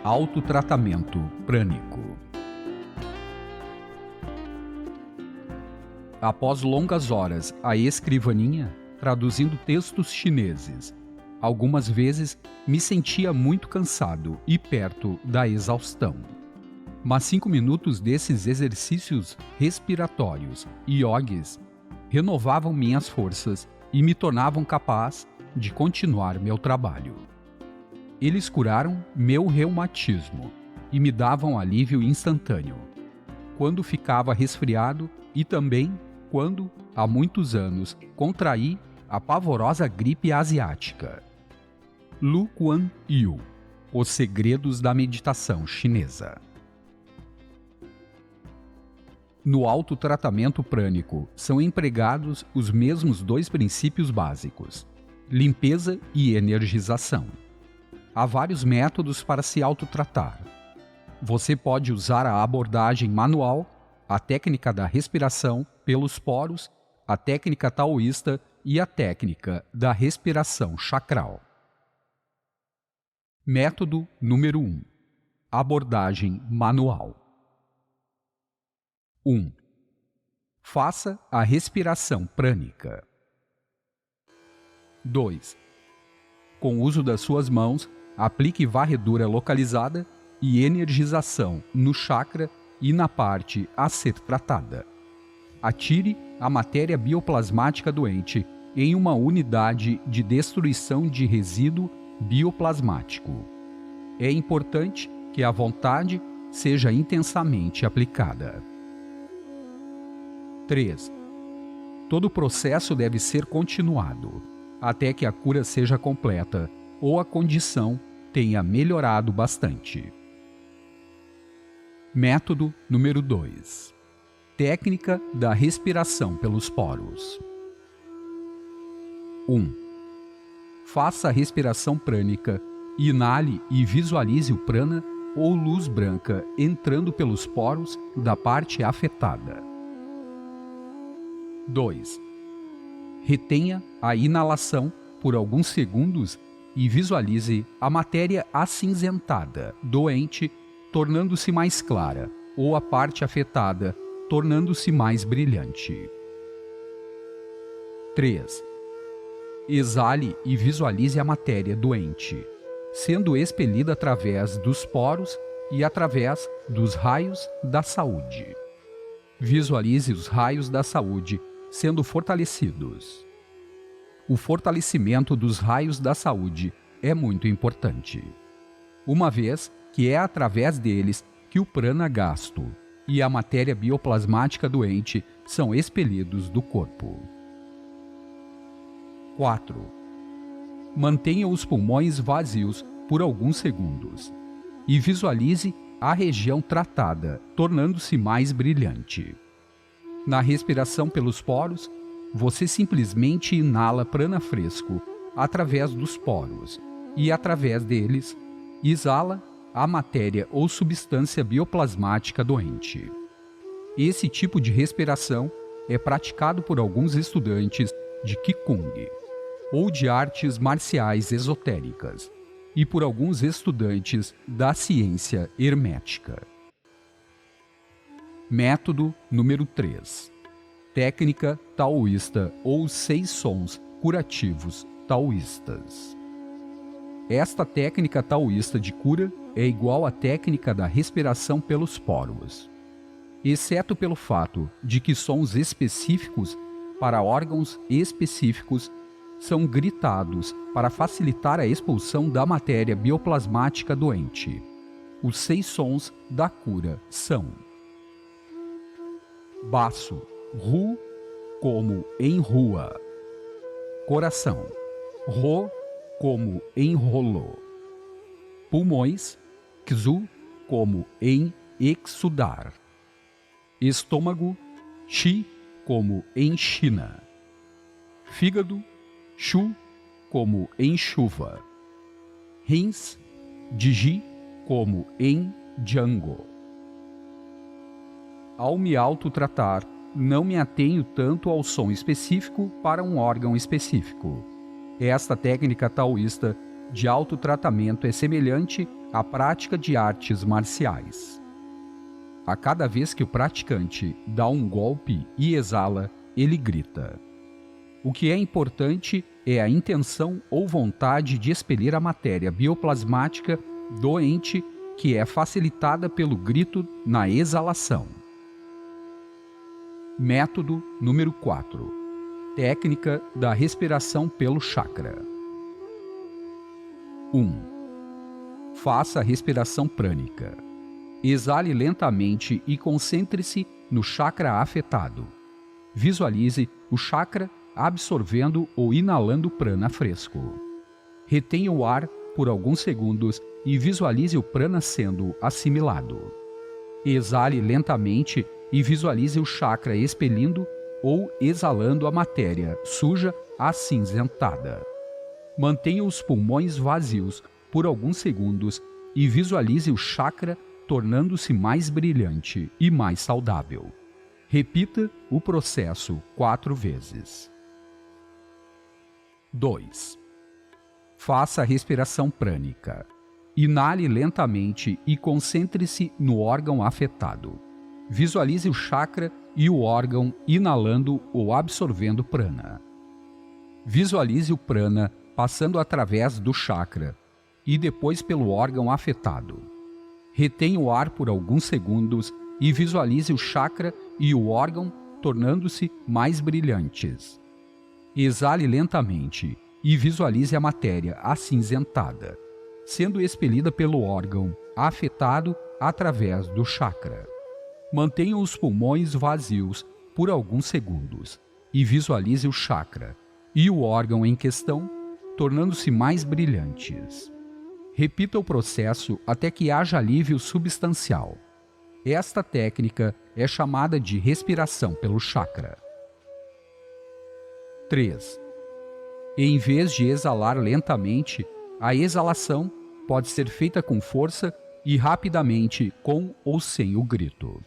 Autotratamento prânico. Após longas horas à escrivaninha, traduzindo textos chineses, algumas vezes me sentia muito cansado e perto da exaustão. Mas 5 minutos desses exercícios respiratórios e yogis renovavam minhas forças e me tornavam capaz de continuar meu trabalho. Eles curaram meu reumatismo e me davam alívio instantâneo, quando ficava resfriado e também quando, há muitos anos, contraí a pavorosa gripe asiática. Lu Kuan Yu, Os Segredos da Meditação Chinesa. No autotratamento prânico são empregados os mesmos 2 princípios básicos: limpeza e energização. Há vários métodos para se autotratar. Você pode usar a abordagem manual, a técnica da respiração pelos poros, a técnica taoísta e a técnica da respiração chakral. Método número 1. Abordagem manual. 1. Faça a respiração prânica. 2. Com o uso das suas mãos, aplique varredura localizada e energização no chakra e na parte a ser tratada. Atire a matéria bioplasmática doente em uma unidade de destruição de resíduo bioplasmático. É importante que a vontade seja intensamente aplicada. 3. Todo o processo deve ser continuado até que a cura seja completa ou a condição tenha melhorado bastante. Método número 2. Técnica da respiração pelos poros. 1. Faça a respiração prânica, inale e visualize o prana ou luz branca entrando pelos poros da parte afetada. 2. Retenha a inalação por alguns segundos e visualize a matéria acinzentada, doente, tornando-se mais clara, ou a parte afetada, tornando-se mais brilhante. 3. Exale e visualize a matéria doente, sendo expelida através dos poros e através dos raios da saúde. Visualize os raios da saúde sendo fortalecidos. O fortalecimento dos raios da saúde é muito importante, uma vez que é através deles que o prana gasto e a matéria bioplasmática doente são expelidos do corpo. 4. Mantenha os pulmões vazios por alguns segundos e visualize a região tratada, tornando-se mais brilhante. Na respiração pelos poros, você simplesmente inala prana fresco através dos poros e, através deles, exala a matéria ou substância bioplasmática doente. Esse tipo de respiração é praticado por alguns estudantes de Qigong ou de artes marciais esotéricas e por alguns estudantes da ciência hermética. Método número 3. Técnica taoísta ou 6 sons curativos taoístas. Esta técnica taoísta de cura é igual à técnica da respiração pelos poros, exceto pelo fato de que sons específicos para órgãos específicos são gritados para facilitar a expulsão da matéria bioplasmática doente. Os 6 sons da cura são: baço, ru, como em rua; coração, ro, como enrolou; pulmões, xu, como em exudar; estômago, chi, como em China; fígado, chu, como em chuva; rins, digi, como em Django. Ao me autotratar, não me atenho tanto ao som específico para um órgão específico. Esta técnica taoísta de autotratamento é semelhante à prática de artes marciais. A cada vez que o praticante dá um golpe e exala, ele grita. O que é importante é a intenção ou vontade de expelir a matéria bioplasmática doente, que é facilitada pelo grito na exalação. Método número 4. Técnica da respiração pelo chakra. 1. Faça a respiração prânica. Exale lentamente e concentre-se no chakra afetado. Visualize o chakra absorvendo ou inalando prana fresco. Retenha o ar por alguns segundos e visualize o prana sendo assimilado. Exale lentamente e visualize o chakra expelindo ou exalando a matéria suja acinzentada. Mantenha os pulmões vazios por alguns segundos e visualize o chakra tornando-se mais brilhante e mais saudável. Repita o processo 4 vezes. 2. Faça a respiração prânica. Inale lentamente e concentre-se no órgão afetado. Visualize o chakra e o órgão inalando ou absorvendo prana. Visualize o prana passando através do chakra e depois pelo órgão afetado. Retenha o ar por alguns segundos e visualize o chakra e o órgão tornando-se mais brilhantes. Exale lentamente e visualize a matéria acinzentada, sendo expelida pelo órgão afetado através do chakra. Mantenha os pulmões vazios por alguns segundos e visualize o chakra e o órgão em questão tornando-se mais brilhantes. Repita o processo até que haja alívio substancial. Esta técnica é chamada de respiração pelo chakra. 3. Em vez de exalar lentamente, a exalação pode ser feita com força e rapidamente com ou sem o grito.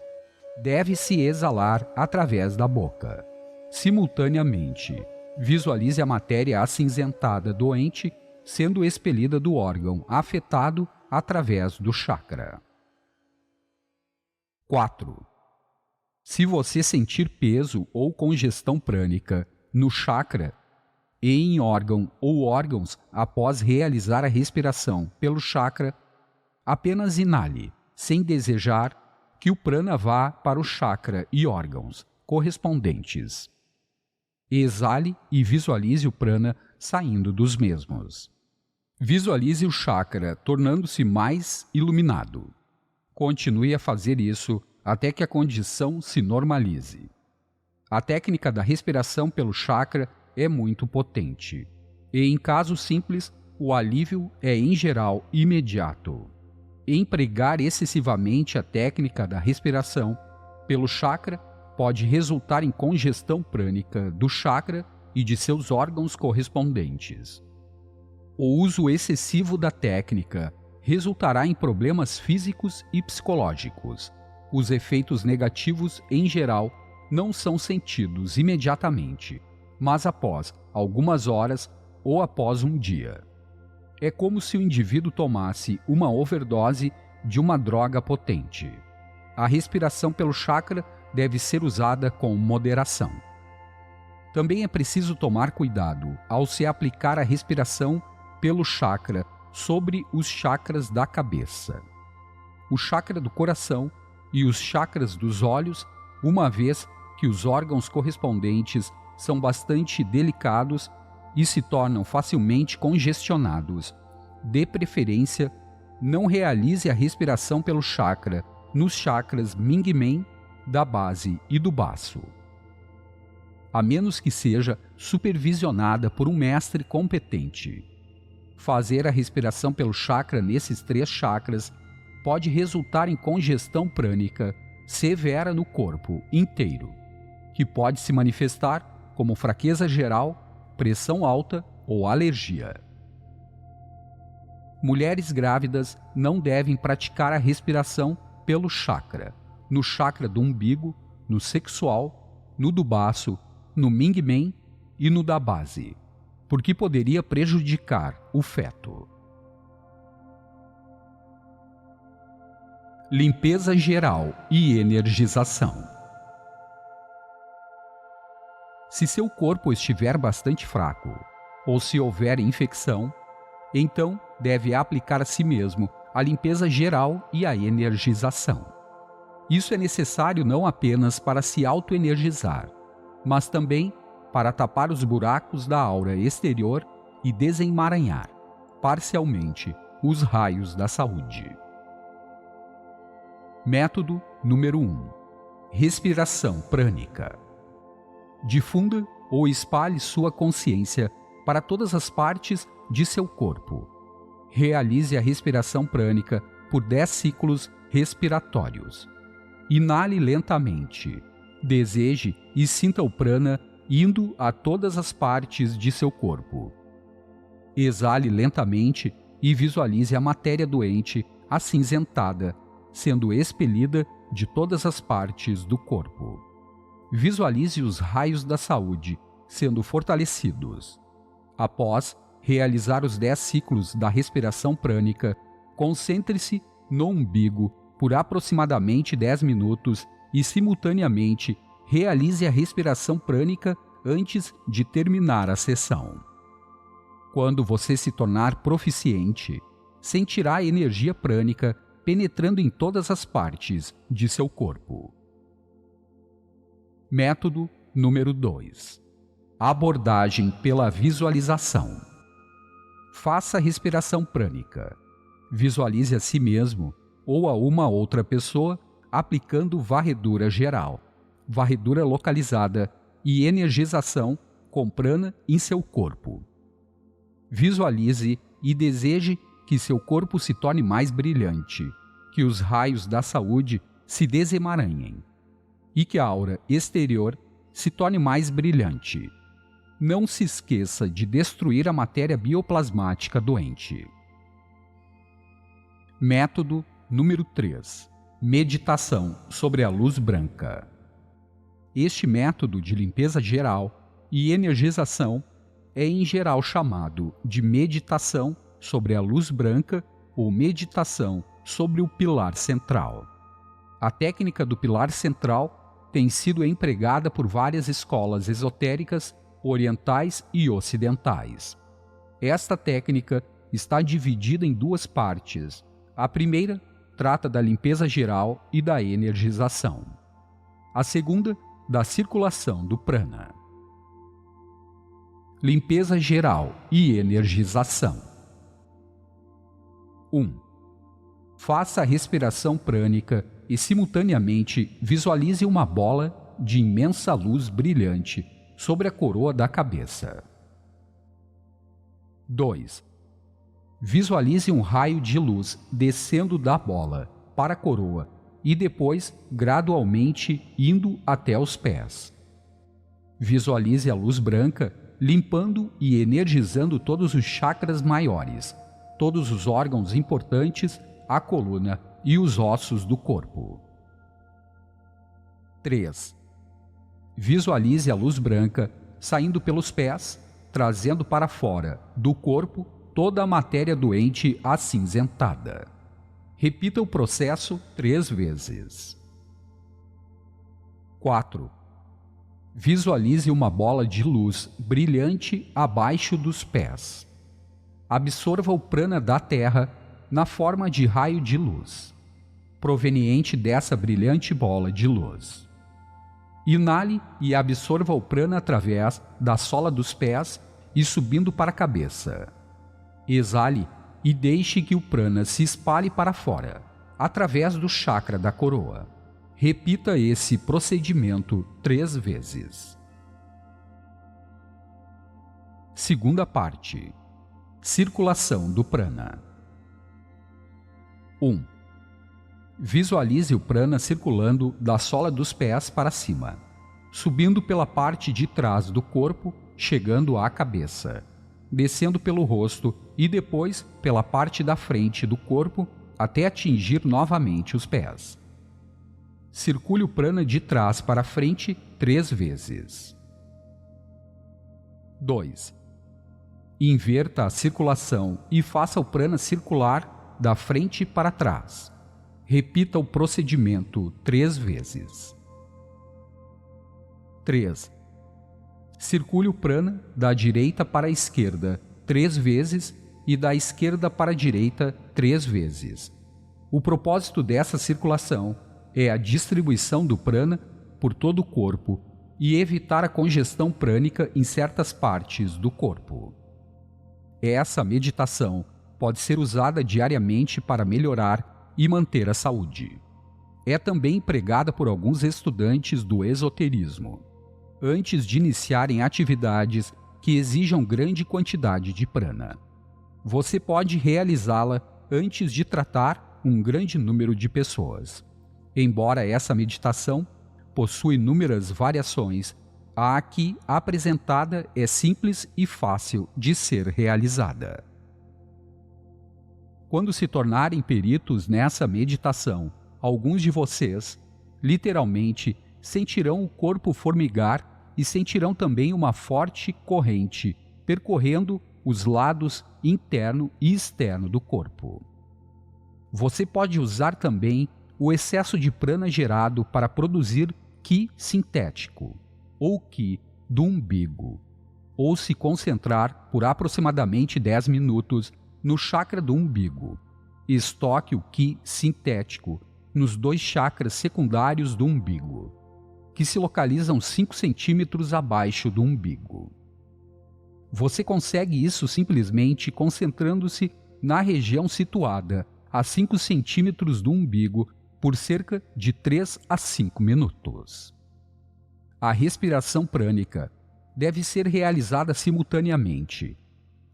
Deve-se exalar através da boca. Simultaneamente, visualize a matéria acinzentada doente sendo expelida do órgão afetado através do chakra. 4. Se você sentir peso ou congestão prânica no chakra e em órgão ou órgãos após realizar a respiração pelo chakra, apenas inale, sem desejar que o prana vá para o chakra e órgãos correspondentes. Exale e visualize o prana saindo dos mesmos. Visualize o chakra tornando-se mais iluminado. Continue a fazer isso até que a condição se normalize. A técnica da respiração pelo chakra é muito potente, e em casos simples, o alívio é em geral imediato. Empregar excessivamente a técnica da respiração pelo chakra pode resultar em congestão prânica do chakra e de seus órgãos correspondentes. O uso excessivo da técnica resultará em problemas físicos e psicológicos. Os efeitos negativos, em geral, não são sentidos imediatamente, mas após algumas horas ou após um dia. É como se o indivíduo tomasse uma overdose de uma droga potente. A respiração pelo chakra deve ser usada com moderação. Também é preciso tomar cuidado ao se aplicar a respiração pelo chakra sobre os chakras da cabeça, o chakra do coração e os chakras dos olhos, uma vez que os órgãos correspondentes são bastante delicados e se tornam facilmente congestionados. De preferência, não realize a respiração pelo chakra nos chakras Mingmen, da base e do baço, a menos que seja supervisionada por um mestre competente. Fazer a respiração pelo chakra nesses 3 chakras pode resultar em congestão prânica severa no corpo inteiro, que pode se manifestar como fraqueza geral, pressão alta ou alergia. Mulheres grávidas não devem praticar a respiração pelo chakra, no chakra do umbigo, no sexual, no do baço, no Mingmen e no da base, porque poderia prejudicar o feto. Limpeza geral e energização. Se seu corpo estiver bastante fraco, ou se houver infecção, então deve aplicar a si mesmo a limpeza geral e a energização. Isso é necessário não apenas para se autoenergizar, mas também para tapar os buracos da aura exterior e desemaranhar, parcialmente, os raios da saúde. Método número 1. Respiração prânica. Difunda ou espalhe sua consciência para todas as partes de seu corpo. Realize a respiração prânica por 10 ciclos respiratórios. Inale lentamente. Deseje e sinta o prana indo a todas as partes de seu corpo. Exale lentamente e visualize a matéria doente acinzentada, sendo expelida de todas as partes do corpo. Visualize os raios da saúde sendo fortalecidos. Após realizar os 10 ciclos da respiração prânica, concentre-se no umbigo por aproximadamente 10 minutos e, simultaneamente, realize a respiração prânica antes de terminar a sessão. Quando você se tornar proficiente, sentirá a energia prânica penetrando em todas as partes de seu corpo. Método número 2. Abordagem pela visualização. Faça a respiração prânica. Visualize a si mesmo ou a uma outra pessoa aplicando varredura geral, varredura localizada e energização com prana em seu corpo. Visualize e deseje que seu corpo se torne mais brilhante, que os raios da saúde se desemaranhem e que a aura exterior se torne mais brilhante. Não se esqueça de destruir a matéria bioplasmática doente. Método número 3. Meditação sobre a luz branca. Este método de limpeza geral e energização é em geral chamado de meditação sobre a luz branca ou meditação sobre o pilar central. A técnica do pilar central tem sido empregada por várias escolas esotéricas orientais e ocidentais. Esta técnica está dividida em 2 partes. A primeira trata da limpeza geral e da energização. A segunda, da circulação do prana. Limpeza geral e energização. 1. Faça a respiração prânica e, simultaneamente, visualize uma bola de imensa luz brilhante sobre a coroa da cabeça. 2. Visualize um raio de luz descendo da bola para a coroa e depois gradualmente indo até os pés. Visualize a luz branca limpando e energizando todos os chakras maiores, todos os órgãos importantes, a coluna e os ossos do corpo. 3. Visualize a luz branca saindo pelos pés, trazendo para fora do corpo toda a matéria doente acinzentada. Repita o processo 3 vezes. 4. Visualize uma bola de luz brilhante abaixo dos pés. Absorva o prana da terra na forma de raio de luz, proveniente dessa brilhante bola de luz. Inale e absorva o prana através da sola dos pés e subindo para a cabeça. Exale e deixe que o prana se espalhe para fora, através do chakra da coroa. Repita esse procedimento 3 vezes. Segunda parte. Circulação do prana. 1. Visualize o prana circulando da sola dos pés para cima, subindo pela parte de trás do corpo, chegando à cabeça, descendo pelo rosto e depois pela parte da frente do corpo até atingir novamente os pés. Circule o prana de trás para frente 3 vezes. 2. Inverta a circulação e faça o prana circular da frente para trás. Repita o procedimento 3 vezes. 3. Circule o prana da direita para a esquerda 3 vezes e da esquerda para a direita 3 vezes. O propósito dessa circulação é a distribuição do prana por todo o corpo e evitar a congestão prânica em certas partes do corpo. Essa meditação pode ser usada diariamente para melhorar e manter a saúde. É também empregada por alguns estudantes do esoterismo, antes de iniciarem atividades que exijam grande quantidade de prana. Você pode realizá-la antes de tratar um grande número de pessoas. Embora essa meditação possua inúmeras variações, a aqui apresentada é simples e fácil de ser realizada. Quando se tornarem peritos nessa meditação, alguns de vocês, literalmente, sentirão o corpo formigar e sentirão também uma forte corrente percorrendo os lados interno e externo do corpo. Você pode usar também o excesso de prana gerado para produzir Ki sintético, ou Ki do umbigo, ou se concentrar por aproximadamente 10 minutos no chakra do umbigo. Estoque o Ki sintético nos 2 chakras secundários do umbigo, que se localizam 5 centímetros abaixo do umbigo. Você consegue isso simplesmente concentrando-se na região situada a 5 centímetros do umbigo por cerca de 3 a 5 minutos. A respiração prânica deve ser realizada simultaneamente.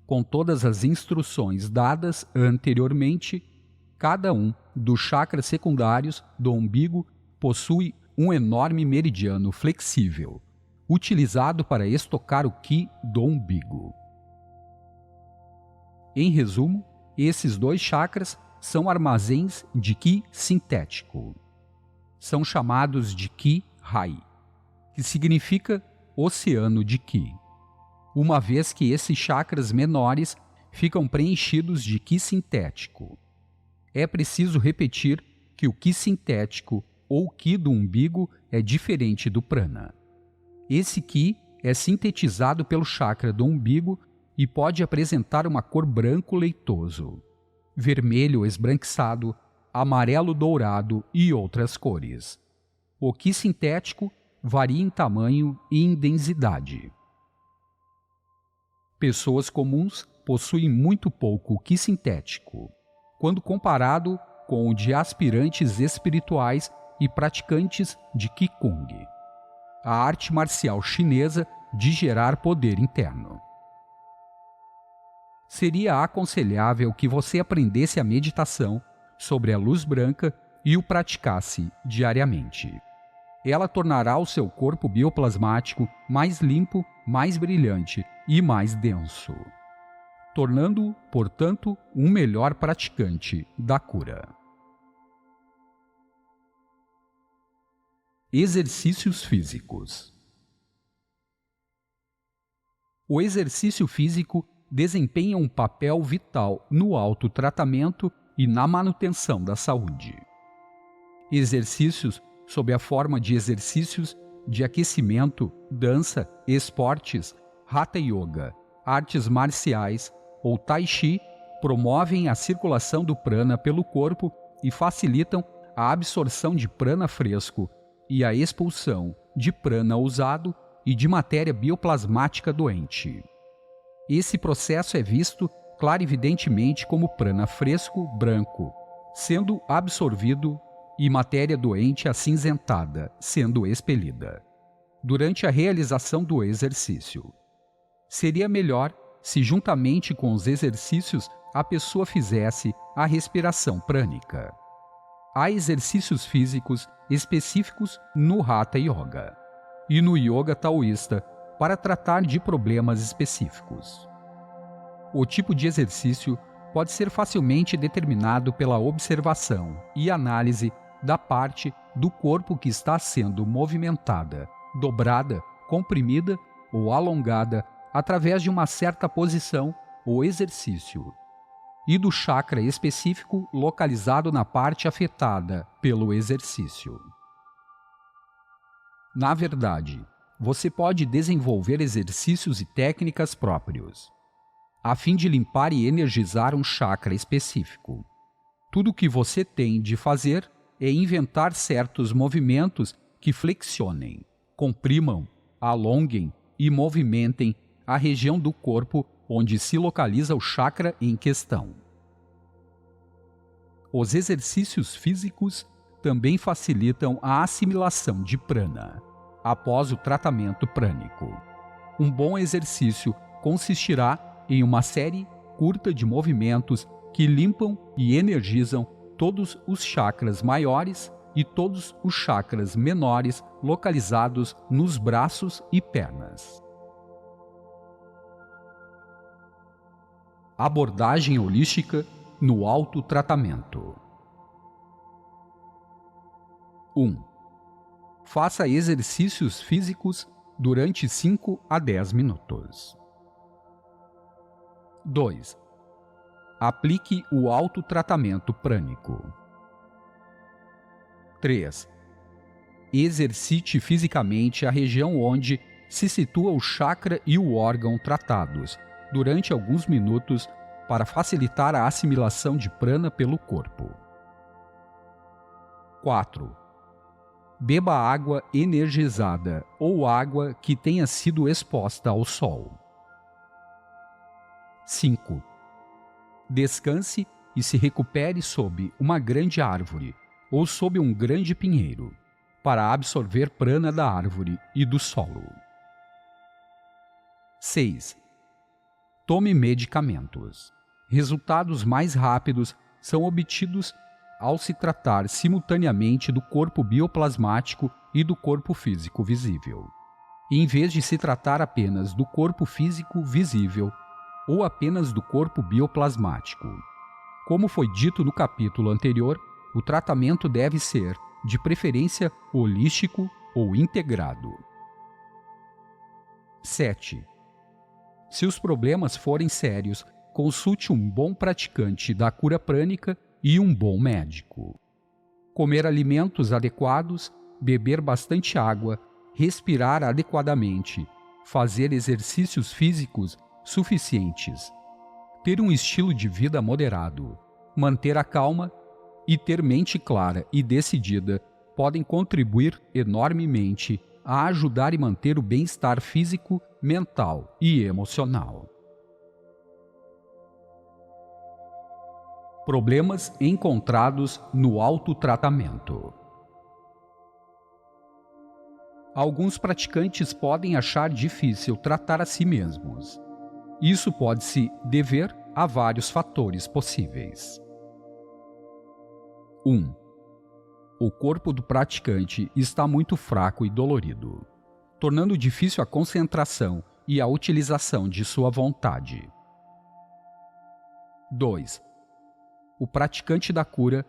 Com todas as instruções dadas anteriormente, cada um dos chakras secundários do umbigo possui um enorme meridiano flexível, utilizado para estocar o Ki do umbigo. Em resumo, esses 2 chakras são armazéns de Ki sintético. São chamados de Ki Rai, que significa oceano de Ki, uma vez que esses chakras menores ficam preenchidos de Ki sintético. É preciso repetir que o Ki sintético ou Ki do umbigo é diferente do prana. Esse Ki é sintetizado pelo chakra do umbigo e pode apresentar uma cor branco leitoso, vermelho esbranquiçado, amarelo dourado e outras cores. O Ki sintético varia em tamanho e em densidade. Pessoas comuns possuem muito pouco Ki sintético, quando comparado com o de aspirantes espirituais e praticantes de Qigong, a arte marcial chinesa de gerar poder interno. Seria aconselhável que você aprendesse a meditação sobre a luz branca e o praticasse diariamente. Ela tornará o seu corpo bioplasmático mais limpo, mais brilhante e mais denso, tornando-o, portanto, um melhor praticante da cura. Exercícios físicos. O exercício físico desempenha um papel vital no autotratamento e na manutenção da saúde. Exercícios sob a forma de exercícios de aquecimento, dança, esportes, hatha yoga, artes marciais ou tai chi promovem a circulação do prana pelo corpo e facilitam a absorção de prana fresco e a expulsão de prana usado e de matéria bioplasmática doente. Esse processo é visto clarividentemente como prana fresco branco, sendo absorvido, e matéria doente acinzentada, sendo expelida, durante a realização do exercício. Seria melhor se, juntamente com os exercícios, a pessoa fizesse a respiração prânica. Há exercícios físicos específicos no Hatha Yoga e no Yoga taoísta para tratar de problemas específicos. O tipo de exercício pode ser facilmente determinado pela observação e análise da parte do corpo que está sendo movimentada, dobrada, comprimida ou alongada através de uma certa posição ou exercício. e do chakra específico localizado na parte afetada pelo exercício. Na verdade, você pode desenvolver exercícios e técnicas próprios, a fim de limpar e energizar um chakra específico. Tudo o que você tem de fazer é inventar certos movimentos que flexionem, comprimam, alonguem e movimentem a região do corpo onde se localiza o chakra em questão. Os exercícios físicos também facilitam a assimilação de prana após o tratamento prânico. Um bom exercício consistirá em uma série curta de movimentos que limpam e energizam todos os chakras maiores e todos os chakras menores localizados nos braços e pernas. Abordagem holística no autotratamento. 1. Faça exercícios físicos durante 5 a 10 minutos. 2. Aplique o autotratamento prânico. 3. Exercite fisicamente a região onde se situa o chakra e o órgão tratados, durante alguns minutos, para facilitar a assimilação de prana pelo corpo. 4. Beba água energizada ou água que tenha sido exposta ao sol. 5. Descanse e se recupere sob uma grande árvore ou sob um grande pinheiro, para absorver prana da árvore e do solo. 6. Tome medicamentos. Resultados mais rápidos são obtidos ao se tratar simultaneamente do corpo bioplasmático e do corpo físico visível, em vez de se tratar apenas do corpo físico visível ou apenas do corpo bioplasmático. Como foi dito no capítulo anterior, o tratamento deve ser, de preferência, holístico ou integrado. 7. Se os problemas forem sérios, consulte um bom praticante da cura prânica e um bom médico. Comer alimentos adequados, beber bastante água, respirar adequadamente, fazer exercícios físicos suficientes, ter um estilo de vida moderado, manter a calma e ter mente clara e decidida podem contribuir enormemente a ajudar e manter o bem-estar físico, mental e emocional. Problemas encontrados no autotratamento. Alguns praticantes podem achar difícil tratar a si mesmos. Isso pode se dever a vários fatores possíveis. 1. O corpo do praticante está muito fraco e dolorido, tornando difícil a concentração e a utilização de sua vontade. 2. O praticante da cura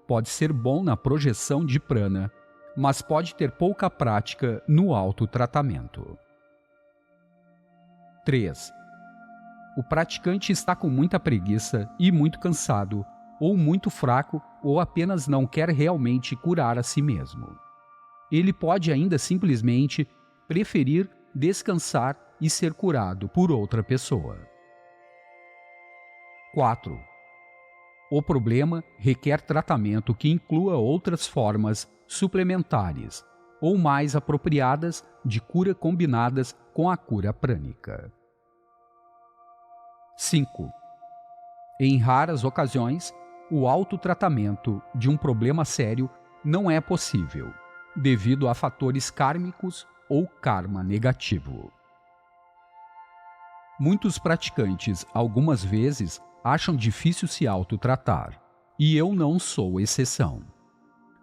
pode ser bom na projeção de prana, mas pode ter pouca prática no autotratamento. 3. O praticante está com muita preguiça e muito cansado, ou muito fraco, ou apenas não quer realmente curar a si mesmo. Ele pode ainda simplesmente preferir descansar e ser curado por outra pessoa. 4. O problema requer tratamento que inclua outras formas suplementares ou mais apropriadas de cura combinadas com a cura prânica. 5. Em raras ocasiões, o autotratamento de um problema sério não é possível, devido a fatores kármicos ou karma negativo. Muitos praticantes, algumas vezes, acham difícil se autotratar, e eu não sou exceção.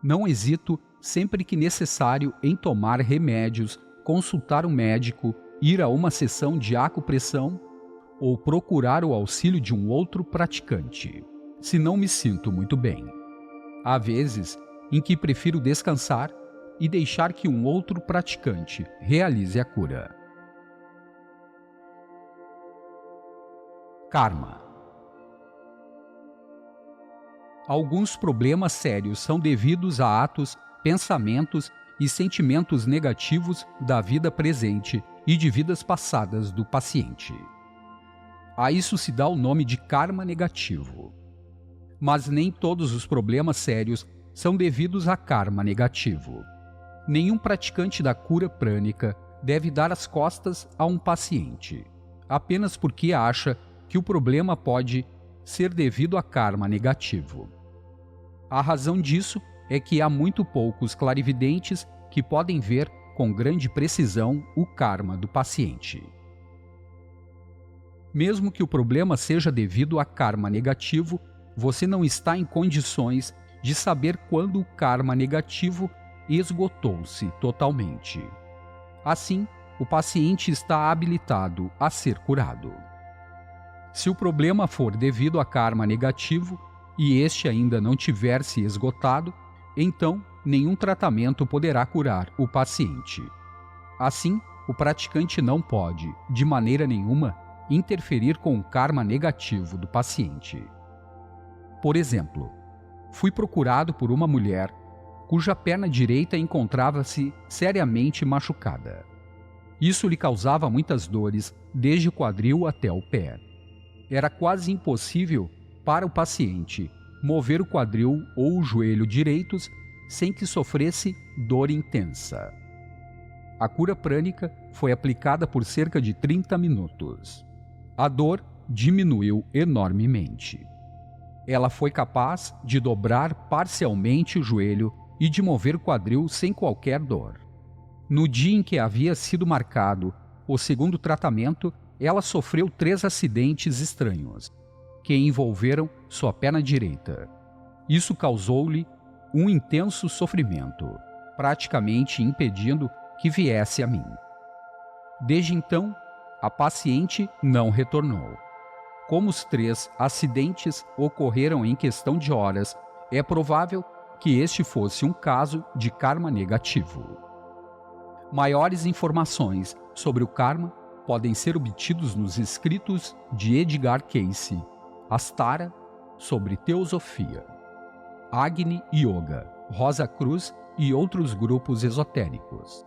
Não hesito, sempre que necessário, em tomar remédios, consultar um médico, ir a uma sessão de acupressão ou procurar o auxílio de um outro praticante, se não me sinto muito bem. Há vezes em que prefiro descansar e deixar que um outro praticante realize a cura. Karma. Alguns problemas sérios são devidos a atos, pensamentos e sentimentos negativos da vida presente e de vidas passadas do paciente. A isso se dá o nome de karma negativo. Mas nem todos os problemas sérios são devidos a karma negativo. Nenhum praticante da cura prânica deve dar as costas a um paciente, apenas porque acha que o problema pode ser devido a karma negativo. A razão disso é que há muito poucos clarividentes que podem ver com grande precisão o karma do paciente. Mesmo que o problema seja devido a karma negativo, você não está em condições de saber quando o karma negativo esgotou-se totalmente. Assim, o paciente está habilitado a ser curado. Se o problema for devido a karma negativo e este ainda não tiver se esgotado, então nenhum tratamento poderá curar o paciente. Assim, o praticante não pode, de maneira nenhuma, interferir com o karma negativo do paciente. Por exemplo, fui procurado por uma mulher cuja perna direita encontrava-se seriamente machucada. Isso lhe causava muitas dores, desde o quadril até o pé. Era quase impossível para o paciente mover o quadril ou o joelho direitos sem que sofresse dor intensa. A cura prânica foi aplicada por cerca de 30 minutos. A dor diminuiu enormemente. Ela foi capaz de dobrar parcialmente o joelho e de mover o quadril sem qualquer dor. No dia em que havia sido marcado o segundo tratamento, ela sofreu 3 acidentes estranhos, que envolveram sua perna direita. Isso causou-lhe um intenso sofrimento, praticamente impedindo que viesse a mim. Desde então, a paciente não retornou. Como os 3 acidentes ocorreram em questão de horas, é provável que este fosse um caso de karma negativo. Maiores informações sobre o karma podem ser obtidos nos escritos de Edgar Cayce, Astara, sobre teosofia, Agni Yoga, Rosa Cruz e outros grupos esotéricos.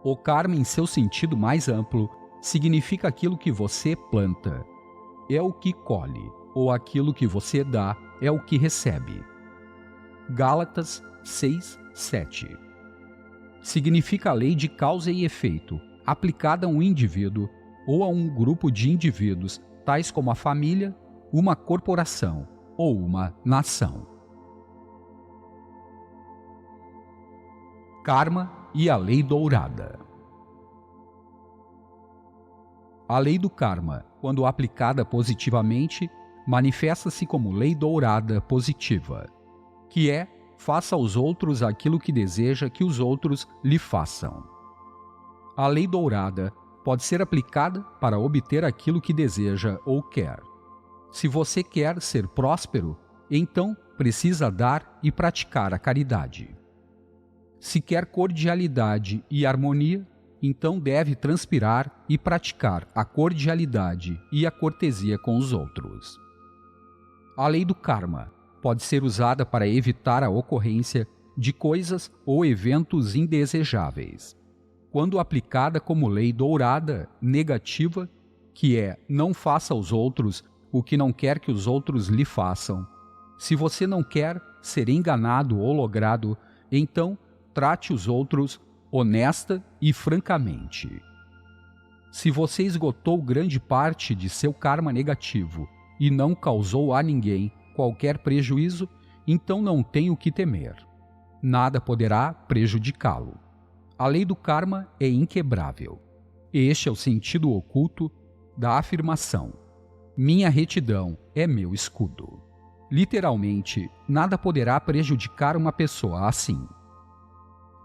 O karma, em seu sentido mais amplo, significa aquilo que você planta, é o que colhe, ou aquilo que você dá é o que recebe. Gálatas 6:7. Significa a lei de causa e efeito, aplicada a um indivíduo ou a um grupo de indivíduos, tais como a família, uma corporação ou uma nação. Karma e a lei dourada. A lei do karma, quando aplicada positivamente, manifesta-se como lei dourada positiva, que é: faça aos outros aquilo que deseja que os outros lhe façam. A lei dourada pode ser aplicada para obter aquilo que deseja ou quer. Se você quer ser próspero, então precisa dar e praticar a caridade. Se quer cordialidade e harmonia, então deve transpirar e praticar a cordialidade e a cortesia com os outros. A lei do karma pode ser usada para evitar a ocorrência de coisas ou eventos indesejáveis. Quando aplicada como lei dourada negativa, que é: não faça aos outros o que não quer que os outros lhe façam. Se você não quer ser enganado ou logrado, então trate os outros honesta e francamente. Se você esgotou grande parte de seu karma negativo e não causou a ninguém qualquer prejuízo, então não tem o que temer. Nada poderá prejudicá-lo. A lei do karma é inquebrável. Este é o sentido oculto da afirmação: minha retidão é meu escudo. Literalmente, nada poderá prejudicar uma pessoa assim.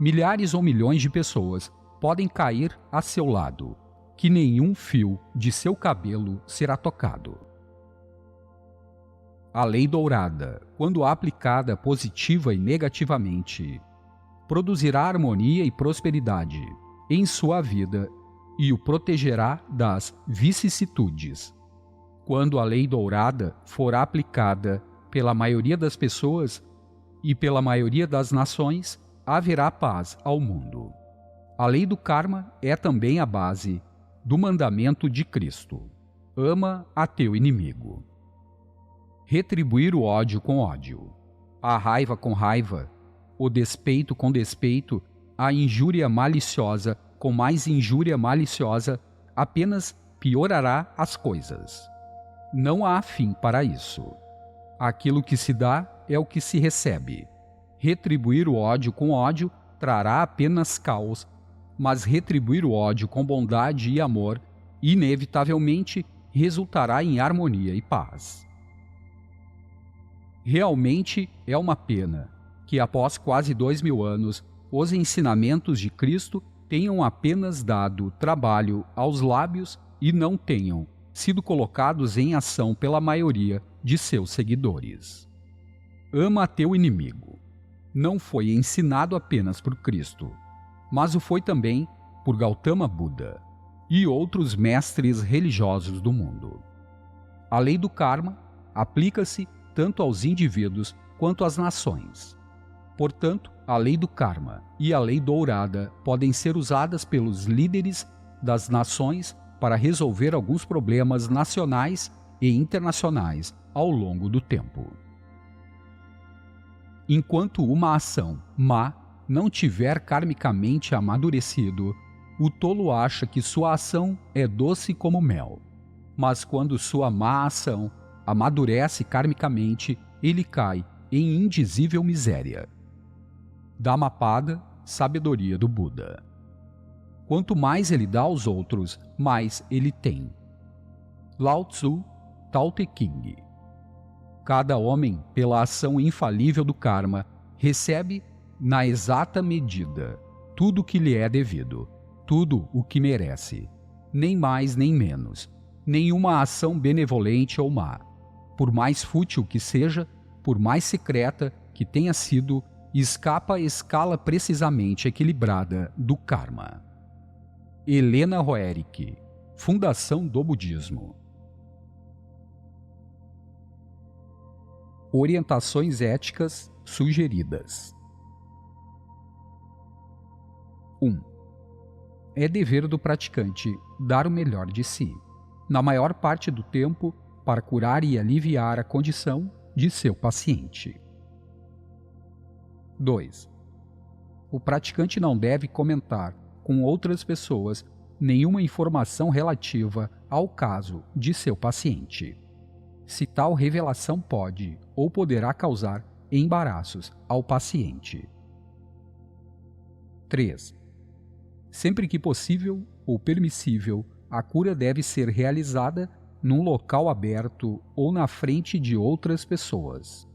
Milhares ou milhões de pessoas podem cair a seu lado, que nenhum fio de seu cabelo será tocado. A lei dourada, quando aplicada positiva e negativamente, produzirá harmonia e prosperidade em sua vida e o protegerá das vicissitudes. Quando a lei dourada for aplicada pela maioria das pessoas e pela maioria das nações, haverá paz ao mundo. A lei do karma é também a base do mandamento de Cristo: ama a teu inimigo. Retribuir o ódio com ódio, a raiva com raiva, o despeito com despeito, a injúria maliciosa com mais injúria maliciosa, apenas piorará as coisas. Não há fim para isso. Aquilo que se dá é o que se recebe. Retribuir o ódio com ódio trará apenas caos, mas retribuir o ódio com bondade e amor, inevitavelmente, resultará em harmonia e paz. Realmente é uma pena que, após quase 2000 anos, os ensinamentos de Cristo tenham apenas dado trabalho aos lábios e não tenham sido colocados em ação pela maioria de seus seguidores. Ama a teu inimigo. Não foi ensinado apenas por Cristo, mas o foi também por Gautama Buda e outros mestres religiosos do mundo. A lei do karma aplica-se tanto aos indivíduos quanto às nações. Portanto, a lei do karma e a lei dourada podem ser usadas pelos líderes das nações para resolver alguns problemas nacionais e internacionais ao longo do tempo. Enquanto uma ação má não tiver karmicamente amadurecido, o tolo acha que sua ação é doce como mel. Mas quando sua má ação amadurece karmicamente, ele cai em indizível miséria. Dhammapada, sabedoria do Buda. Quanto mais ele dá aos outros, mais ele tem. Lao Tzu, Tao Te Ching. Cada homem, pela ação infalível do karma, recebe, na exata medida, tudo o que lhe é devido, tudo o que merece, nem mais nem menos, nenhuma ação benevolente ou má, por mais fútil que seja, por mais secreta que tenha sido, escapa a escala precisamente equilibrada do karma. Helena Roerich, Fundação do Budismo. Orientações éticas sugeridas. 1. É dever do praticante dar o melhor de si, na maior parte do tempo, para curar e aliviar a condição de seu paciente. 2. O praticante não deve comentar com outras pessoas nenhuma informação relativa ao caso de seu paciente, se tal revelação pode ou poderá causar embaraços ao paciente. 3. Sempre que possível ou permissível, a cura deve ser realizada num local aberto ou na frente de outras pessoas.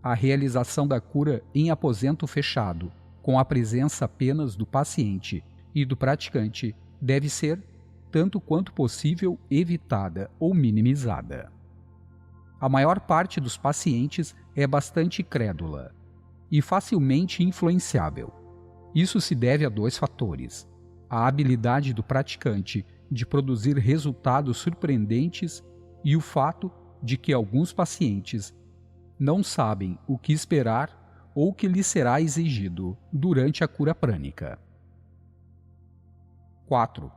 A realização da cura em aposento fechado, com a presença apenas do paciente e do praticante, deve ser, tanto quanto possível, evitada ou minimizada. A maior parte dos pacientes é bastante crédula e facilmente influenciável. Isso se deve a 2 fatores: a habilidade do praticante de produzir resultados surpreendentes e o fato de que alguns pacientes não sabem o que esperar ou o que lhes será exigido durante a cura prânica. 4.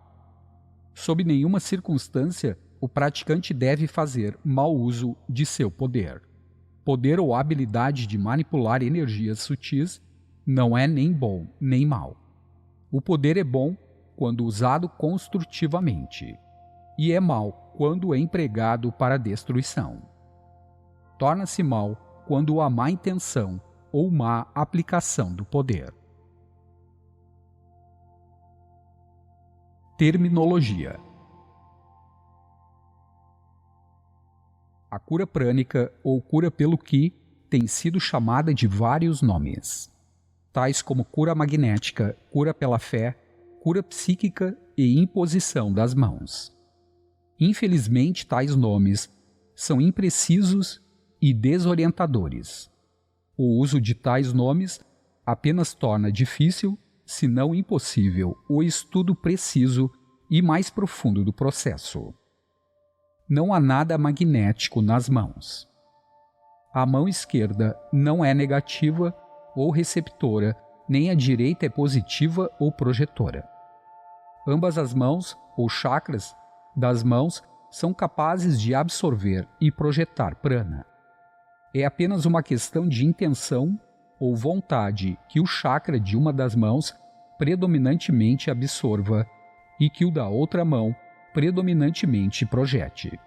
Sob nenhuma circunstância, o praticante deve fazer mau uso de seu poder. Poder ou habilidade de manipular energias sutis não é nem bom nem mau. O poder é bom quando usado construtivamente, e é mau quando é empregado para destruição. Torna-se mau quando há má intenção ou má aplicação do poder. Terminologia. A cura prânica ou cura pelo Ki tem sido chamada de vários nomes, tais como cura magnética, cura pela fé, cura psíquica e imposição das mãos. Infelizmente, tais nomes são imprecisos e desorientadores. O uso de tais nomes apenas torna difícil, se não impossível, o estudo preciso e mais profundo do processo. Não há nada magnético nas mãos. A mão esquerda não é negativa ou receptora, nem a direita é positiva ou projetora. Ambas as mãos, ou chakras, das mãos são capazes de absorver e projetar prana. É apenas uma questão de intenção ou vontade que o chakra de uma das mãos predominantemente absorva e que o da outra mão predominantemente projete.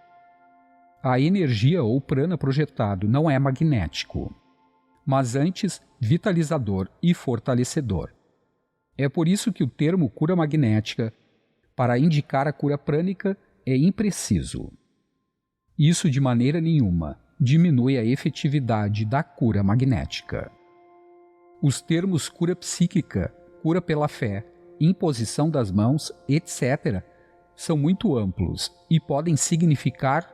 A energia ou prana projetado não é magnético, mas antes vitalizador e fortalecedor. É por isso que o termo cura magnética, para indicar a cura prânica, é impreciso. Isso de maneira nenhuma diminui a efetividade da cura magnética. Os termos cura psíquica, cura pela fé, imposição das mãos, etc., são muito amplos e podem significar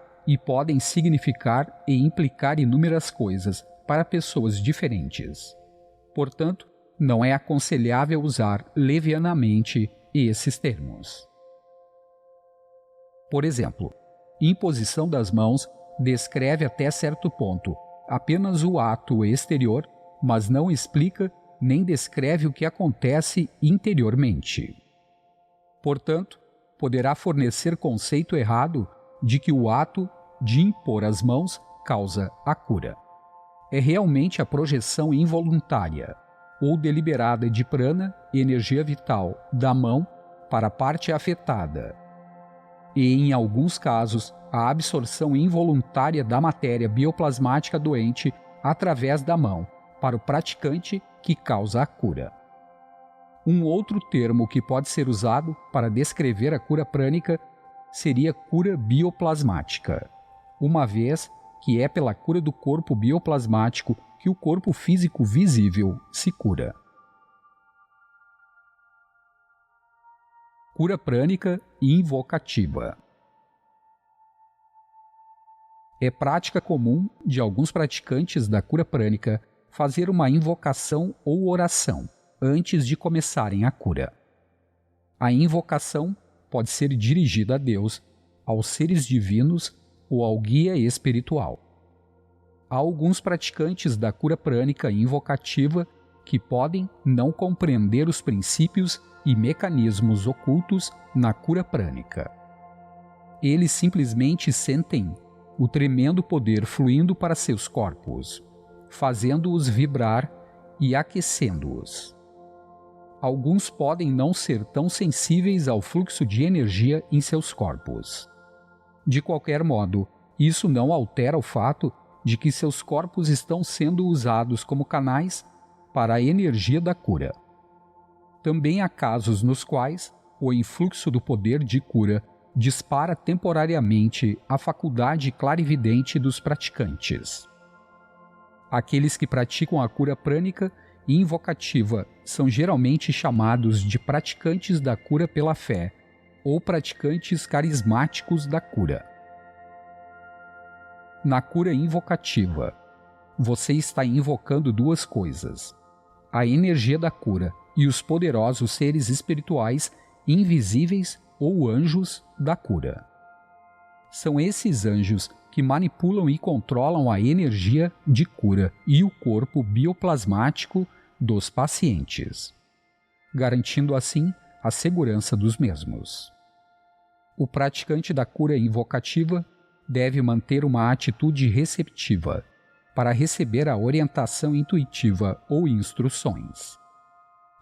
e implicar inúmeras coisas para pessoas diferentes. Portanto, não é aconselhável usar levianamente esses termos. Por exemplo, imposição das mãos descreve até certo ponto apenas o ato exterior, mas não explica nem descreve o que acontece interiormente. Portanto, poderá fornecer conceito errado de que o ato de impor as mãos causa a cura. É realmente a projeção involuntária ou deliberada de prana, energia vital, da mão para a parte afetada. E, em alguns casos, a absorção involuntária da matéria bioplasmática doente através da mão para o praticante que causa a cura. Um outro termo que pode ser usado para descrever a cura prânica seria cura bioplasmática, uma vez que é pela cura do corpo bioplasmático que o corpo físico visível se cura. Cura prânica e invocativa. É prática comum de alguns praticantes da cura prânica fazer uma invocação ou oração antes de começarem a cura. A invocação pode ser dirigida a Deus, aos seres divinos ou ao guia espiritual. Há alguns praticantes da cura prânica e invocativa que podem não compreender os princípios e mecanismos ocultos na cura prânica. Eles simplesmente sentem o tremendo poder fluindo para seus corpos, fazendo-os vibrar e aquecendo-os. Alguns podem não ser tão sensíveis ao fluxo de energia em seus corpos. De qualquer modo, isso não altera o fato de que seus corpos estão sendo usados como canais para a energia da cura. Também há casos nos quais o influxo do poder de cura dispara temporariamente a faculdade clarividente dos praticantes. Aqueles que praticam a cura prânica e invocativa são geralmente chamados de praticantes da cura pela fé ou praticantes carismáticos da cura. Na cura invocativa, você está invocando duas coisas: a energia da cura e os poderosos seres espirituais invisíveis ou anjos da cura. São esses anjos que manipulam e controlam a energia de cura e o corpo bioplasmático dos pacientes, garantindo assim a segurança dos mesmos. O praticante da cura invocativa deve manter uma atitude receptiva para receber a orientação intuitiva ou instruções.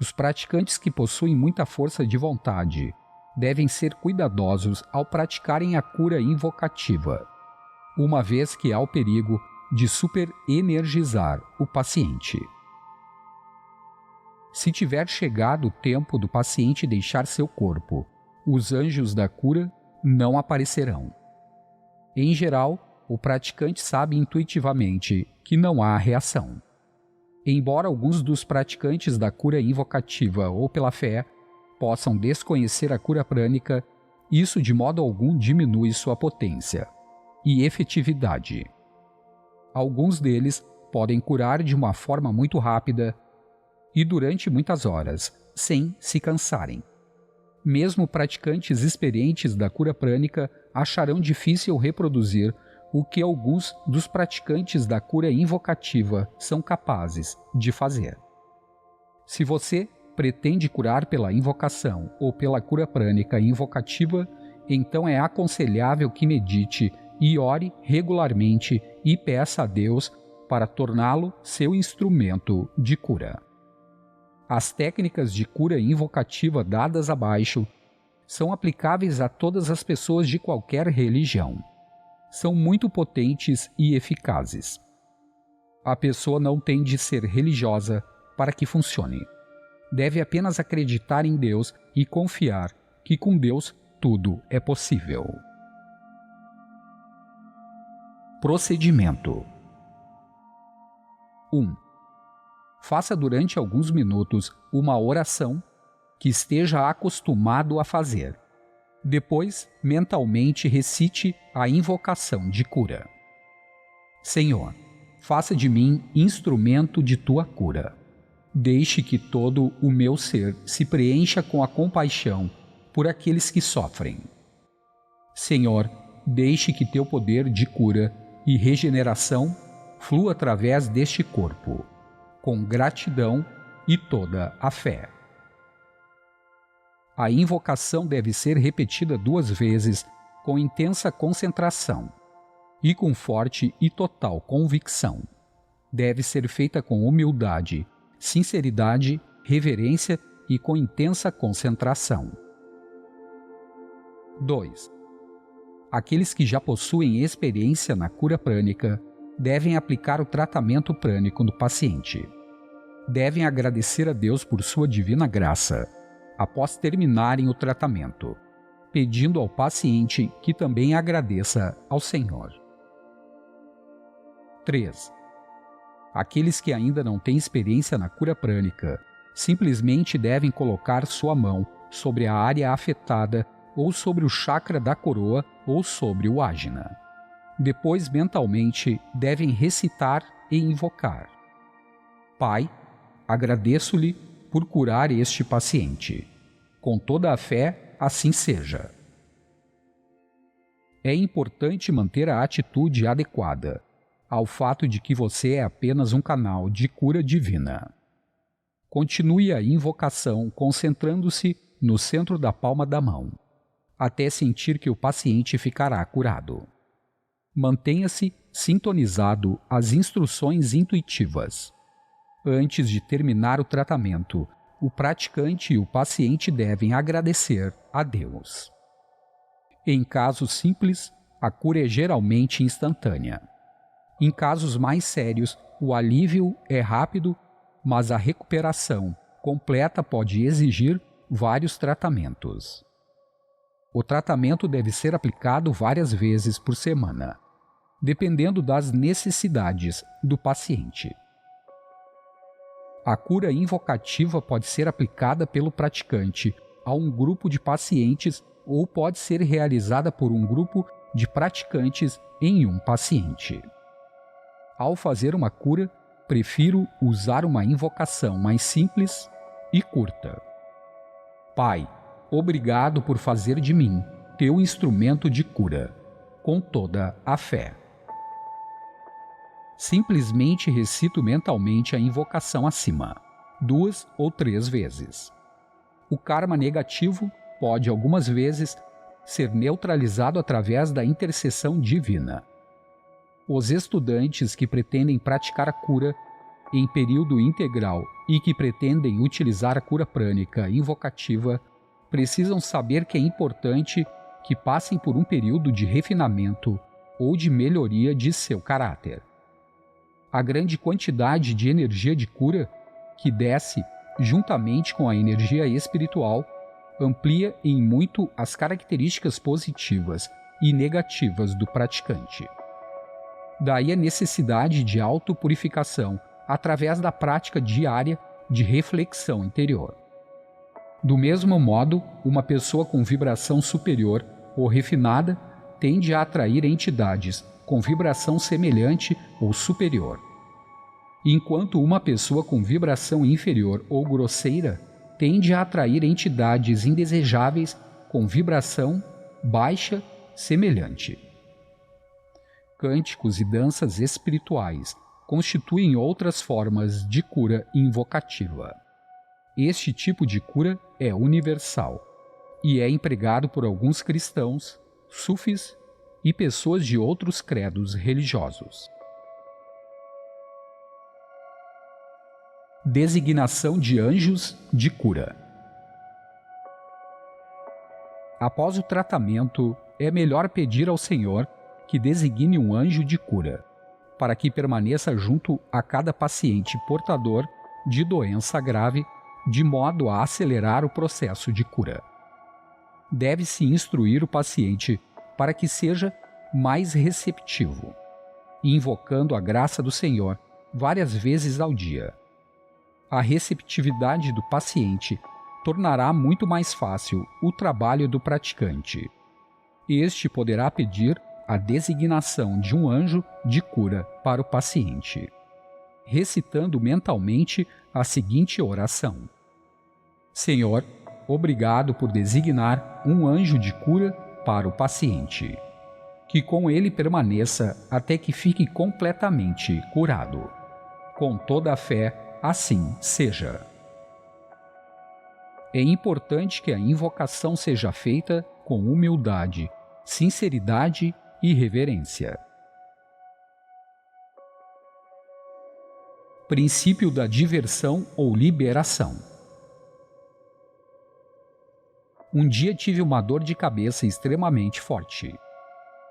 Os praticantes que possuem muita força de vontade devem ser cuidadosos ao praticarem a cura invocativa, uma vez que há o perigo de superenergizar o paciente. Se tiver chegado o tempo do paciente deixar seu corpo, os anjos da cura não aparecerão. Em geral, o praticante sabe intuitivamente que não há reação. Embora alguns dos praticantes da cura invocativa ou pela fé possam desconhecer a cura prânica, isso de modo algum diminui sua potência e efetividade. Alguns deles podem curar de uma forma muito rápida e durante muitas horas, sem se cansarem. Mesmo praticantes experientes da cura prânica acharão difícil reproduzir o que alguns dos praticantes da cura invocativa são capazes de fazer. Se você pretende curar pela invocação ou pela cura prânica invocativa, então é aconselhável que medite e ore regularmente e peça a Deus para torná-lo seu instrumento de cura. As técnicas de cura invocativa dadas abaixo são aplicáveis a todas as pessoas de qualquer religião. São muito potentes e eficazes. A pessoa não tem de ser religiosa para que funcione. Deve apenas acreditar em Deus e confiar que com Deus tudo é possível. Procedimento 1. Faça durante alguns minutos uma oração que esteja acostumado a fazer. Depois, mentalmente recite a invocação de cura. Senhor, faça de mim instrumento de tua cura. Deixe que todo o meu ser se preencha com a compaixão por aqueles que sofrem. Senhor, deixe que teu poder de cura e regeneração flua através deste corpo, com gratidão e toda a fé. A invocação deve ser repetida 2 vezes com intensa concentração e com forte e total convicção. Deve ser feita com humildade, sinceridade, reverência e com intensa concentração. 2. Aqueles que já possuem experiência na cura prânica devem aplicar o tratamento prânico no paciente. Devem agradecer a Deus por sua divina graça, após terminarem o tratamento, pedindo ao paciente que também agradeça ao Senhor. 3. Aqueles que ainda não têm experiência na cura prânica simplesmente devem colocar sua mão sobre a área afetada ou sobre o chakra da coroa ou sobre o ágina. Depois, mentalmente, devem recitar e invocar: Pai, agradeço-lhe por curar este paciente. Com toda a fé, assim seja. É importante manter a atitude adequada ao fato de que você é apenas um canal de cura divina. Continue a invocação concentrando-se no centro da palma da mão, até sentir que o paciente ficará curado. Mantenha-se sintonizado às instruções intuitivas. Antes de terminar o tratamento, o praticante e o paciente devem agradecer a Deus. Em casos simples, a cura é geralmente instantânea. Em casos mais sérios, o alívio é rápido, mas a recuperação completa pode exigir vários tratamentos. O tratamento deve ser aplicado várias vezes por semana, dependendo das necessidades do paciente. A cura invocativa pode ser aplicada pelo praticante a um grupo de pacientes ou pode ser realizada por um grupo de praticantes em um paciente. Ao fazer uma cura, prefiro usar uma invocação mais simples e curta. Pai, obrigado por fazer de mim teu instrumento de cura, com toda a fé. Simplesmente recito mentalmente a invocação acima, 2 ou 3 vezes. O karma negativo pode, algumas vezes, ser neutralizado através da intercessão divina. Os estudantes que pretendem praticar a cura em período integral e que pretendem utilizar a cura prânica invocativa precisam saber que é importante que passem por um período de refinamento ou de melhoria de seu caráter. A grande quantidade de energia de cura que desce juntamente com a energia espiritual amplia em muito as características positivas e negativas do praticante. Daí a necessidade de autopurificação através da prática diária de reflexão interior. Do mesmo modo, uma pessoa com vibração superior ou refinada tende a atrair entidades com vibração semelhante ou superior, enquanto uma pessoa com vibração inferior ou grosseira tende a atrair entidades indesejáveis com vibração baixa semelhante. Cânticos e danças espirituais constituem outras formas de cura invocativa. Este tipo de cura é universal e é empregado por alguns cristãos, sufis e pessoas de outros credos religiosos. Designação de anjos de cura. Após o tratamento, é melhor pedir ao Senhor que designe um anjo de cura, para que permaneça junto a cada paciente portador de doença grave, de modo a acelerar o processo de cura. Deve-se instruir o paciente para que seja mais receptivo, invocando a graça do Senhor várias vezes ao dia. A receptividade do paciente tornará muito mais fácil o trabalho do praticante. Este poderá pedir a designação de um anjo de cura para o paciente, recitando mentalmente a seguinte oração: Senhor, obrigado por designar um anjo de cura para o paciente, que com ele permaneça até que fique completamente curado. Com toda a fé, assim seja. É importante que a invocação seja feita com humildade, sinceridade e reverência. Princípio da diversão ou liberação. Um dia tive uma dor de cabeça extremamente forte.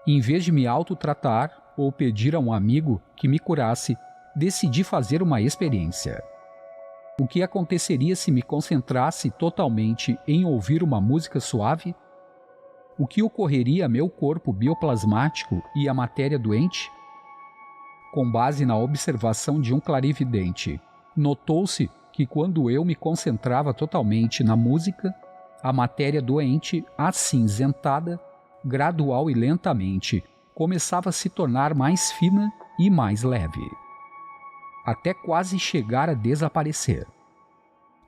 Em vez de me autotratar ou pedir a um amigo que me curasse, decidi fazer uma experiência. O que aconteceria se me concentrasse totalmente em ouvir uma música suave? O que ocorreria a meu corpo bioplasmático e à matéria doente? Com base na observação de um clarividente, notou-se que quando eu me concentrava totalmente na música, a matéria doente, acinzentada, gradual e lentamente, começava a se tornar mais fina e mais leve, até quase chegar a desaparecer.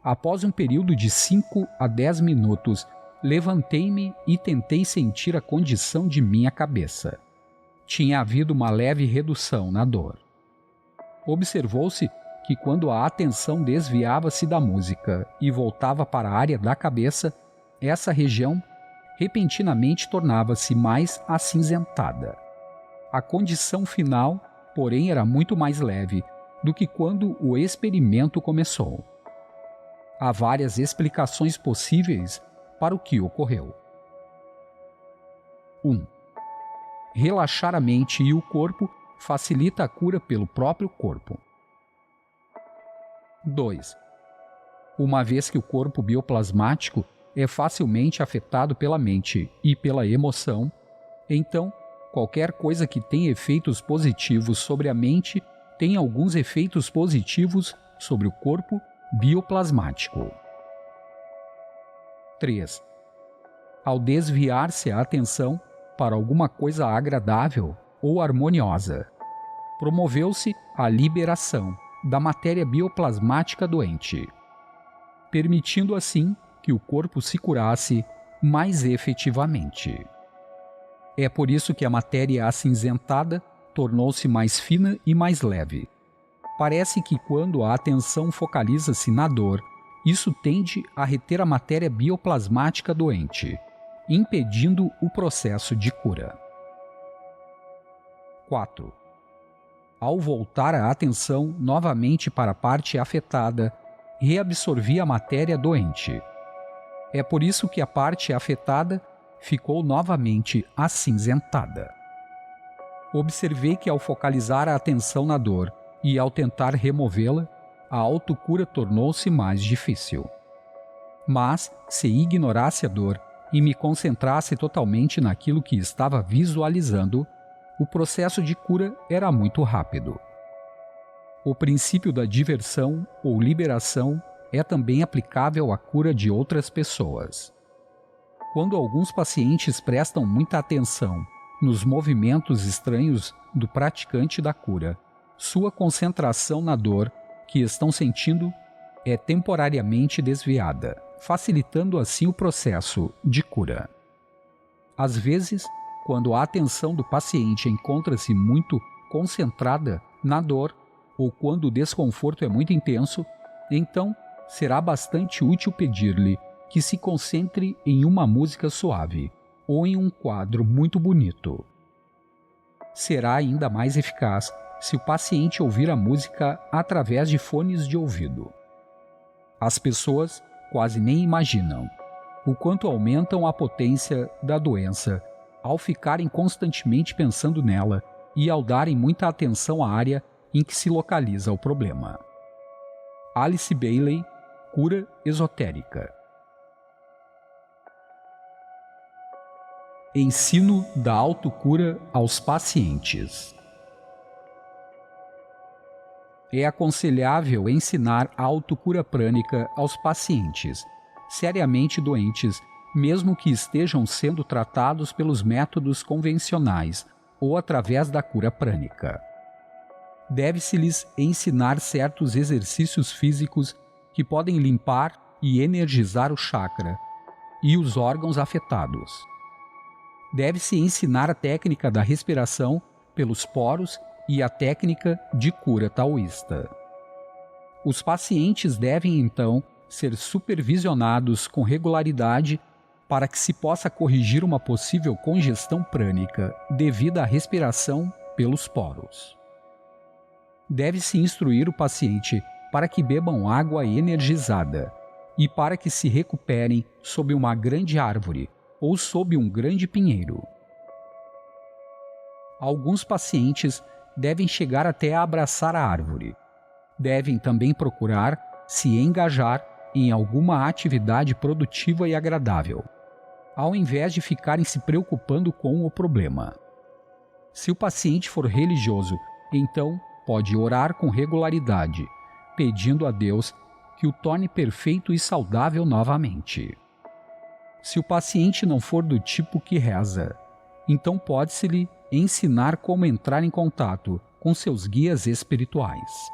Após um período de 5 a 10 minutos, levantei-me e tentei sentir a condição de minha cabeça. Tinha havido uma leve redução na dor. Observou-se que quando a atenção desviava-se da música e voltava para a área da cabeça, essa região repentinamente tornava-se mais acinzentada. A condição final, porém, era muito mais leve do que quando o experimento começou. Há várias explicações possíveis para o que ocorreu. 1. Relaxar a mente e o corpo facilita a cura pelo próprio corpo. 2. Uma vez que o corpo bioplasmático é facilmente afetado pela mente e pela emoção, então, qualquer coisa que tenha efeitos positivos sobre a mente tem alguns efeitos positivos sobre o corpo bioplasmático. 3. Ao desviar-se a atenção para alguma coisa agradável ou harmoniosa, promoveu-se a liberação da matéria bioplasmática doente, permitindo assim que o corpo se curasse mais efetivamente. É por isso que a matéria acinzentada tornou-se mais fina e mais leve. Parece que quando a atenção focaliza-se na dor, isso tende a reter a matéria bioplasmática doente, impedindo o processo de cura. 4. Ao voltar a atenção novamente para a parte afetada, reabsorvia a matéria doente. É por isso que a parte afetada ficou novamente acinzentada. Observei que ao focalizar a atenção na dor e ao tentar removê-la, a autocura tornou-se mais difícil. Mas, se ignorasse a dor e me concentrasse totalmente naquilo que estava visualizando, o processo de cura era muito rápido. O princípio da diversão ou liberação é também aplicável à cura de outras pessoas. Quando alguns pacientes prestam muita atenção nos movimentos estranhos do praticante da cura, sua concentração na dor que estão sentindo é temporariamente desviada, facilitando assim o processo de cura. Às vezes, quando a atenção do paciente encontra-se muito concentrada na dor ou quando o desconforto é muito intenso, então será bastante útil pedir-lhe que se concentre em uma música suave ou em um quadro muito bonito. Será ainda mais eficaz se o paciente ouvir a música através de fones de ouvido. As pessoas quase nem imaginam o quanto aumentam a potência da doença ao ficarem constantemente pensando nela e ao darem muita atenção à área em que se localiza o problema. Alice Bailey, Cura Esotérica. Ensino da autocura aos pacientes. É aconselhável ensinar a autocura prânica aos pacientes seriamente doentes, mesmo que estejam sendo tratados pelos métodos convencionais ou através da cura prânica. Deve-se-lhes ensinar certos exercícios físicos que podem limpar e energizar o chakra e os órgãos afetados. Deve-se ensinar a técnica da respiração pelos poros e a técnica de cura taoísta. Os pacientes devem, então, ser supervisionados com regularidade para que se possa corrigir uma possível congestão prânica devido à respiração pelos poros. Deve-se instruir o paciente para que bebam água energizada e para que se recuperem sob uma grande árvore ou sob um grande pinheiro. Alguns pacientes devem chegar até a abraçar a árvore. Devem também procurar se engajar em alguma atividade produtiva e agradável, ao invés de ficarem se preocupando com o problema. Se o paciente for religioso, então pode orar com regularidade, pedindo a Deus que o torne perfeito e saudável novamente. Se o paciente não for do tipo que reza, então pode-se-lhe ensinar como entrar em contato com seus guias espirituais.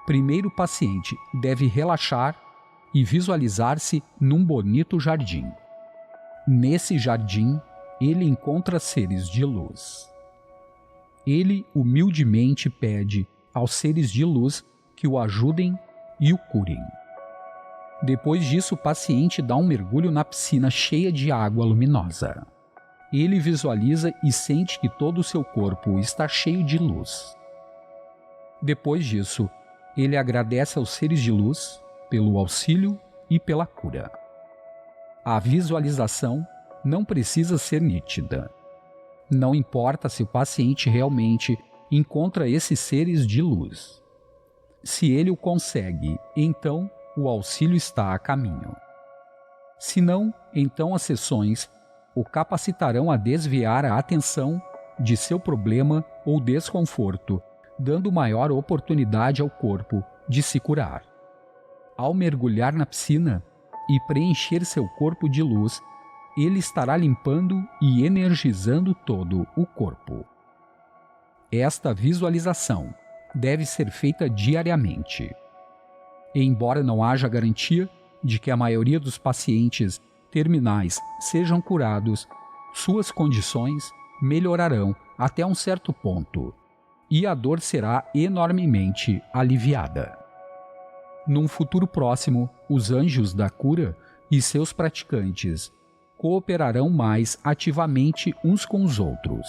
Primeiro, o paciente deve relaxar e visualizar-se num bonito jardim. Nesse jardim, ele encontra seres de luz. Ele humildemente pede aos seres de luz que o ajudem e o curem. Depois disso, o paciente dá um mergulho na piscina cheia de água luminosa. Ele visualiza e sente que todo o seu corpo está cheio de luz. Depois disso, ele agradece aos seres de luz pelo auxílio e pela cura. A visualização não precisa ser nítida. Não importa se o paciente realmente encontra esses seres de luz. Se ele o consegue, então o auxílio está a caminho. Se não, então as sessões o capacitarão a desviar a atenção de seu problema ou desconforto, dando maior oportunidade ao corpo de se curar. Ao mergulhar na piscina e preencher seu corpo de luz, ele estará limpando e energizando todo o corpo. Esta visualização deve ser feita diariamente. Embora não haja garantia de que a maioria dos pacientes terminais sejam curados, suas condições melhorarão até um certo ponto e a dor será enormemente aliviada. Num futuro próximo, os anjos da cura e seus praticantes cooperarão mais ativamente uns com os outros,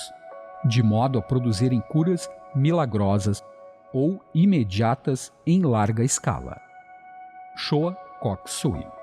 de modo a produzirem curas milagrosas ou imediatas em larga escala. Choa Kok Sui.